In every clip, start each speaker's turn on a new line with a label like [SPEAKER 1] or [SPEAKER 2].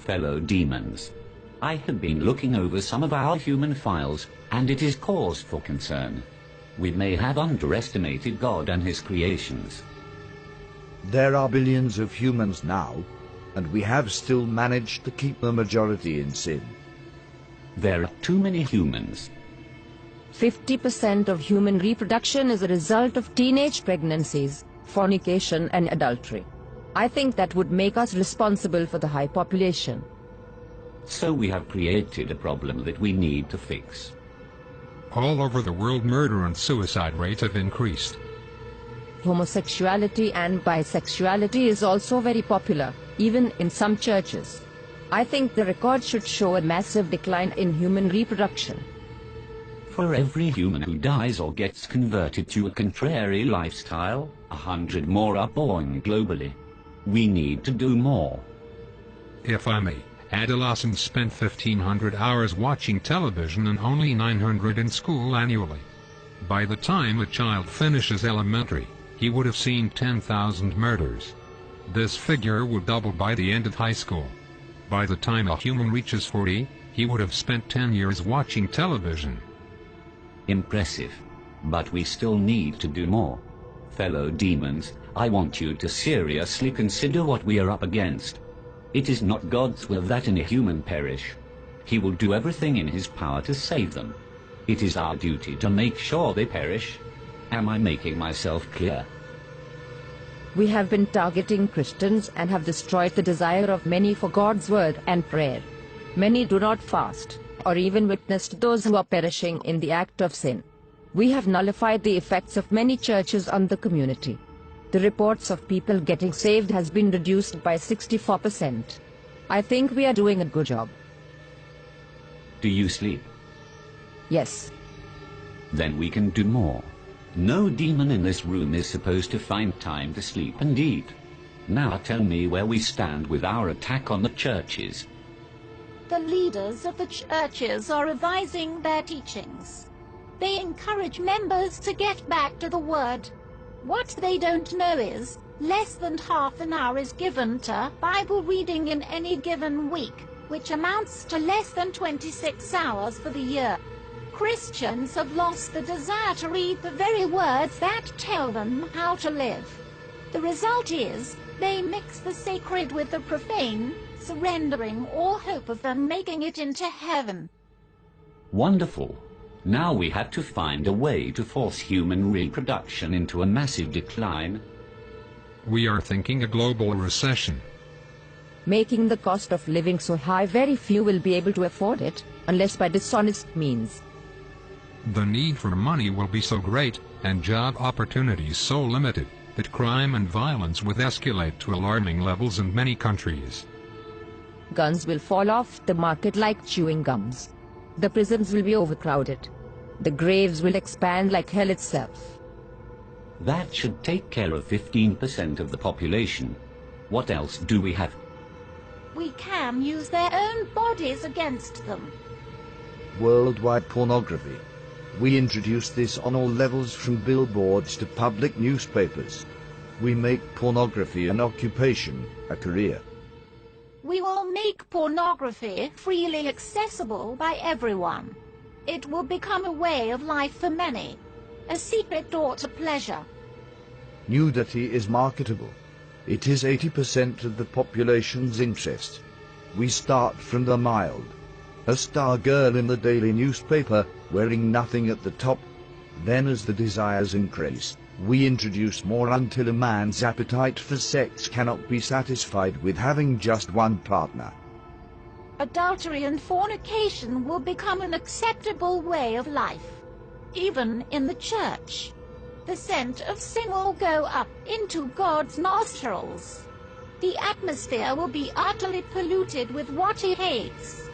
[SPEAKER 1] Fellow demons, I have been looking over some of our human files, and it is cause for concern. We may have underestimated God and his creations.
[SPEAKER 2] There are billions of humans now, and we have still managed to keep the majority in sin.
[SPEAKER 1] There are too many humans.
[SPEAKER 3] 50% of human reproduction is a result of teenage pregnancies, fornication and adultery. I think that would make us responsible for the high population.
[SPEAKER 1] So we have created a problem that we need to fix.
[SPEAKER 4] All over the world, murder and suicide rates have increased.
[SPEAKER 3] Homosexuality and bisexuality is also very popular, even in some churches. I think the record should show a massive decline in human reproduction.
[SPEAKER 1] For every human who dies or gets converted to a contrary lifestyle, 100 more are born globally. We need to do more.
[SPEAKER 4] If I may, adolescents spend 1,500 hours watching television and only 900 in school annually. By the time a child finishes elementary, he would have seen 10,000 murders. This figure would double by the end of high school. By the time a human reaches 40, he would have spent 10 years watching television.
[SPEAKER 1] Impressive. But we still need to do more. Fellow demons, I want you to seriously consider what we are up against. It is not God's will that any human perish. He will do everything in his power to save them. It is our duty to make sure they perish. Am I making myself clear?
[SPEAKER 3] We have been targeting Christians and have destroyed the desire of many for God's word and prayer. Many do not fast, or even witness to those who are perishing in the act of sin. We have nullified the effects of many churches on the community. The reports of people getting saved has been reduced by 64%. I think we are doing a good job.
[SPEAKER 1] Do you sleep?
[SPEAKER 3] Yes.
[SPEAKER 1] Then we can do more. No demon in this room is supposed to find time to sleep and eat. Now tell me where we stand with our attack on the churches.
[SPEAKER 5] The leaders of the churches are revising their teachings. They encourage members to get back to the Word. What they don't know is, less than half an hour is given to Bible reading in any given week, which amounts to less than 26 hours for the year. Christians have lost the desire to read the very words that tell them how to live. The result is, they mix the sacred with the profane, surrendering all hope of them making it into heaven.
[SPEAKER 1] Wonderful. Now we have to find a way to force human reproduction into a massive decline.
[SPEAKER 4] We are thinking a global recession.
[SPEAKER 3] Making the cost of living so high, very few will be able to afford it, unless by dishonest means.
[SPEAKER 4] The need for money will be so great, and job opportunities so limited, that crime and violence will escalate to alarming levels in many countries.
[SPEAKER 3] Guns will fall off the market like chewing gums. The prisons will be overcrowded. The graves will expand like hell itself.
[SPEAKER 1] That should take care of 15% of the population. What else do we have?
[SPEAKER 5] We can use their own bodies against them.
[SPEAKER 2] Worldwide pornography. We introduce this on all levels, from billboards to public newspapers. We make pornography an occupation, a career.
[SPEAKER 5] We will make pornography freely accessible by everyone. It will become a way of life for many, a secret door to pleasure.
[SPEAKER 2] Nudity is marketable. It is 80% of the population's interest. We start from the mild. A star girl in the daily newspaper, wearing nothing at the top. Then as the desires increase, we introduce more until a man's appetite for sex cannot be satisfied with having just one partner.
[SPEAKER 5] Adultery and fornication will become an acceptable way of life, even in the church. The scent of sin will go up into God's nostrils. The atmosphere will be utterly polluted with what he hates.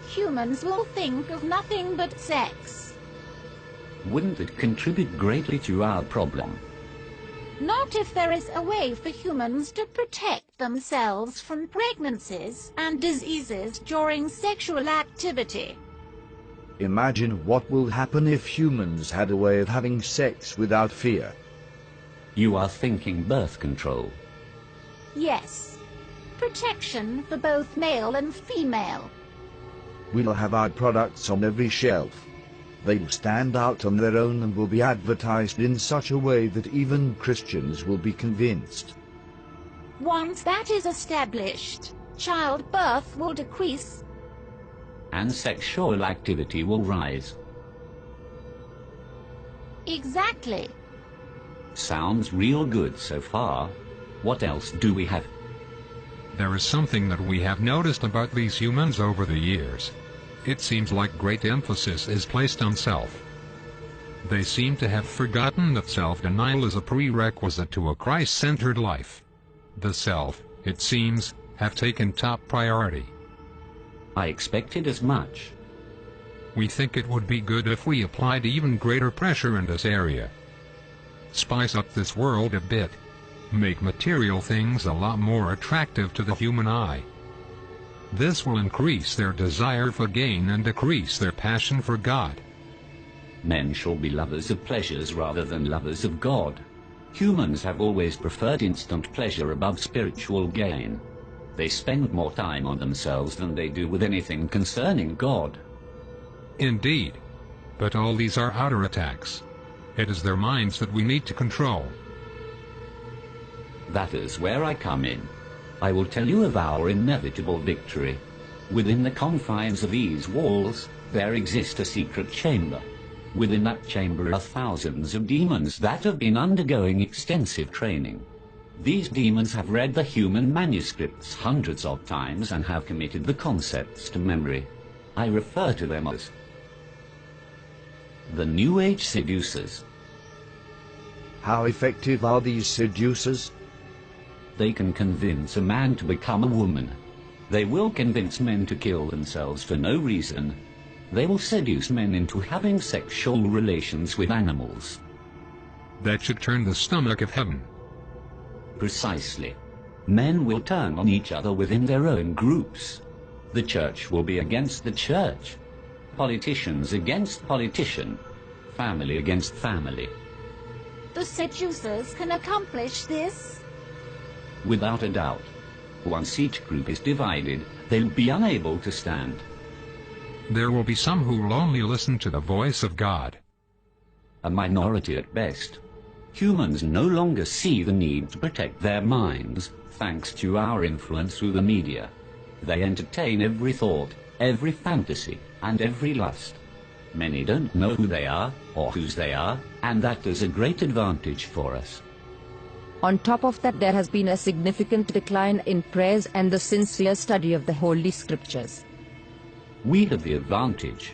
[SPEAKER 5] Humans will think of nothing but sex.
[SPEAKER 1] Wouldn't it contribute greatly to our problem?
[SPEAKER 5] Not if there is a way for humans to protect themselves from pregnancies and diseases during sexual activity.
[SPEAKER 2] Imagine what will happen if humans had a way of having sex without fear.
[SPEAKER 1] You are thinking birth control.
[SPEAKER 5] Yes. protection for both male and female.
[SPEAKER 2] We'll have our products on every shelf. They'll stand out on their own and will be advertised in such a way that even Christians will be convinced.
[SPEAKER 5] Once that is established, childbirth will decrease.
[SPEAKER 1] And sexual activity will rise.
[SPEAKER 5] Exactly.
[SPEAKER 1] Sounds real good so far. What else do we have?
[SPEAKER 4] There is something that we have noticed about these humans over the years. It seems like great emphasis is placed on self. They seem to have forgotten that self-denial is a prerequisite to a Christ-centered life. The self, it seems, have taken top priority.
[SPEAKER 1] I expected as much.
[SPEAKER 4] We think it would be good if we applied even greater pressure in this area. Spice up this world a bit. Make material things a lot more attractive to the human eye. This will increase their desire for gain and decrease their passion for God.
[SPEAKER 1] Men shall be lovers of pleasures rather than lovers of God. Humans have always preferred instant pleasure above spiritual gain. They spend more time on themselves than they do with anything concerning God.
[SPEAKER 4] Indeed. But all these are outer attacks. It is their minds that we need to control.
[SPEAKER 1] That is where I come in. I will tell you of our inevitable victory. Within the confines of these walls, there exists a secret chamber. Within that chamber are thousands of demons that have been undergoing extensive training. These demons have read the human manuscripts hundreds of times and have committed the concepts to memory. I refer to them as the New Age seducers.
[SPEAKER 2] How effective are these seducers?
[SPEAKER 1] They can convince a man to become a woman. They will convince men to kill themselves for no reason. They will seduce men into having sexual relations with animals.
[SPEAKER 4] That should turn the stomach of heaven.
[SPEAKER 1] Precisely. Men will turn on each other within their own groups. The church will be against the church. Politicians against politician. Family against family.
[SPEAKER 5] The seducers can accomplish this?
[SPEAKER 1] Without a doubt. Once each group is divided, they'll be unable to stand.
[SPEAKER 4] There will be some who will only listen to the voice of God.
[SPEAKER 1] A minority at best. Humans no longer see the need to protect their minds, thanks to our influence through the media. They entertain every thought, every fantasy, and every lust. Many don't know who they are, or whose they are, and that is a great advantage for us.
[SPEAKER 3] On top of that, there has been a significant decline in prayers and the sincere study of the Holy Scriptures.
[SPEAKER 1] We have the advantage.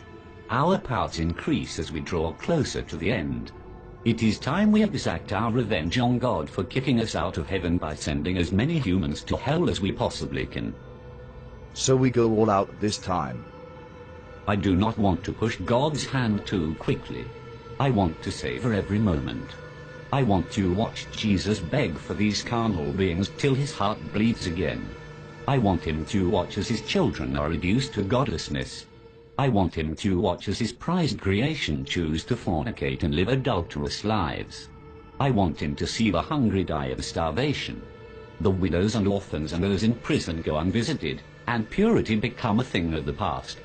[SPEAKER 1] Our powers increase as we draw closer to the end. It is time we exact our revenge on God for kicking us out of heaven by sending as many humans to hell as we possibly can.
[SPEAKER 2] So we go all out this time.
[SPEAKER 1] I do not want to push God's hand too quickly. I want to savor every moment. I want to watch Jesus beg for these carnal beings till his heart bleeds again. I want him to watch as his children are reduced to godlessness. I want him to watch as his prized creation choose to fornicate and live adulterous lives. I want him to see the hungry die of starvation, the widows and orphans and those in prison go unvisited, and purity become a thing of the past.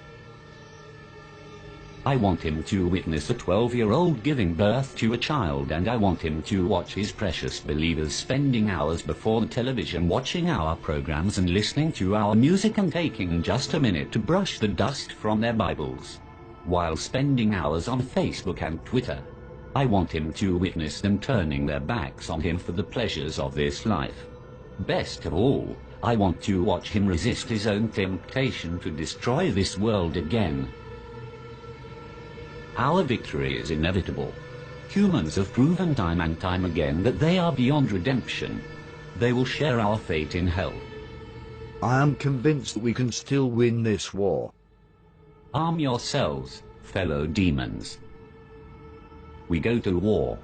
[SPEAKER 1] I want him to witness a 12-year-old giving birth to a child, and I want him to watch his precious believers spending hours before the television watching our programs and listening to our music and taking just a minute to brush the dust from their Bibles, while spending hours on Facebook and Twitter. I want him to witness them turning their backs on him for the pleasures of this life. Best of all, I want to watch him resist his own temptation to destroy this world again. Our victory is inevitable. Humans have proven time and time again that they are beyond redemption. They will share our fate in hell.
[SPEAKER 2] I am convinced that we can still win this war.
[SPEAKER 1] Arm yourselves, fellow demons. We go to war.